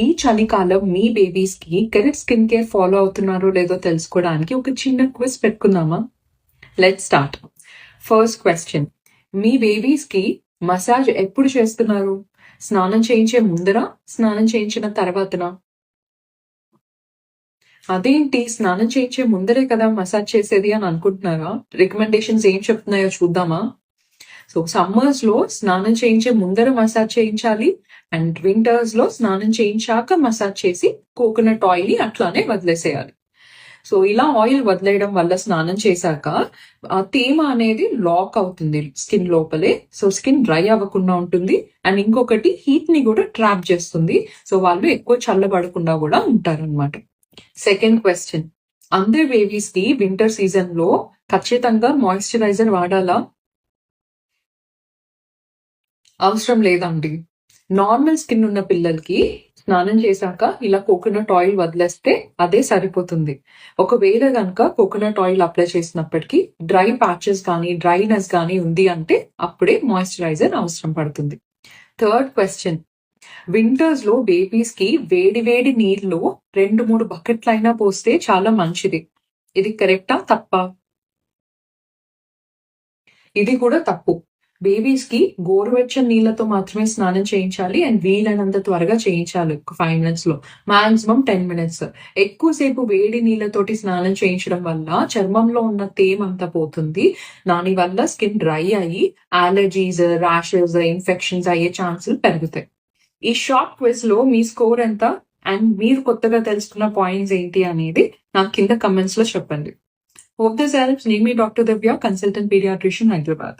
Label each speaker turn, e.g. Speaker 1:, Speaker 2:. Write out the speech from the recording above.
Speaker 1: ఈ చలికాలం మీ బేబీస్ కి కరెక్ట్ స్కిన్ కేర్ ఫాలో అవుతున్నారో లేదో తెలుసుకోవడానికి ఒక చిన్న క్విజ్ పెట్టుకుందామా? Let's start. ఫస్ట్ క్వశ్చన్, మీ బేబీస్ కి మసాజ్ ఎప్పుడు చేస్తున్నారు? స్నానం చేయించే ముందరా, స్నానం చేయించిన తర్వాతనా? అదేంటి, స్నానం చేయించే ముందరే కదా మసాజ్ చేసేది అని అనుకుంటున్నారా? రికమెండేషన్స్ ఏం చెప్తున్నాయో చూద్దామా? సో సమ్మర్స్ లో స్నానం చేయించే ముందర మసాజ్ చేయించాలి, అండ్ వింటర్స్ లో స్నానం చేయించాక మసాజ్ చేసి కోకోనట్ ఆయిల్ ని అట్లానే వదిలేసేయాలి. సో ఇలా ఆయిల్ వదిలేయడం వల్ల స్నానం చేశాక ఆ తేమ అనేది లాక్ అవుతుంది స్కిన్ లోపలే. సో స్కిన్ డ్రై అవ్వకుండా ఉంటుంది, అండ్ ఇంకొకటి హీట్ ని కూడా ట్రాప్ చేస్తుంది. సో వాళ్ళు ఎక్కువ చల్లబడకుండా కూడా ఉంటారన్నమాట. సెకండ్ క్వశ్చన్, అందరి బేబీస్ కి వింటర్ సీజన్ లో ఖచ్చితంగా మాయిశ్చరైజర్ వాడాలా? అవసరం లేదండి. నార్మల్ స్కిన్ ఉన్న పిల్లలకి స్నానం చేశాక ఇలా కోకోనట్ ఆయిల్ వదిలేస్తే అదే సరిపోతుంది. ఒకవేళ కనుక కోకోనట్ ఆయిల్ అప్లై చేసినప్పటికీ డ్రై ప్యాచెస్ కానీ డ్రైనెస్ కానీ ఉంది అంటే అప్పుడే మాయిశ్చరైజర్ అవసరం పడుతుంది. థర్డ్ క్వశ్చన్, వింటర్స్ లో బేబీస్ కి వేడి వేడి నీళ్ళు 2-3 బకెట్లైనా పోస్తే చాలా మంచిది. ఇది కరెక్టా తప్పా? ఇది కూడా తప్పు. బేబీస్ కి గోరువెచ్చని నీళ్లతో మాత్రమే స్నానం చేయించాలి, అండ్ వీలైనంత త్వరగా చేయించాలి. 5 minutes లో, మాక్సిమం 10 minutes. ఎక్కువసేపు వేడి నీళ్లతోటి స్నానం చేయించడం వల్ల చర్మంలో ఉన్న తేమ అంతా పోతుంది. దాని వల్ల స్కిన్ డ్రై అయ్యి అలర్జీస్, ర్యాషెస్, ఇన్ఫెక్షన్స్ అయ్యే ఛాన్సులు పెరుగుతాయి. ఈ షార్ట్ క్విజ్ లో మీ స్కోర్ ఎంత, అండ్ మీరు కొత్తగా తెలుసుకున్న పాయింట్స్ ఏంటి అనేది నాకు కింద కమెంట్స్ లో చెప్పండి. Hope this helps. Name me Dr. Divya, consultant pediatrician, Hyderabad.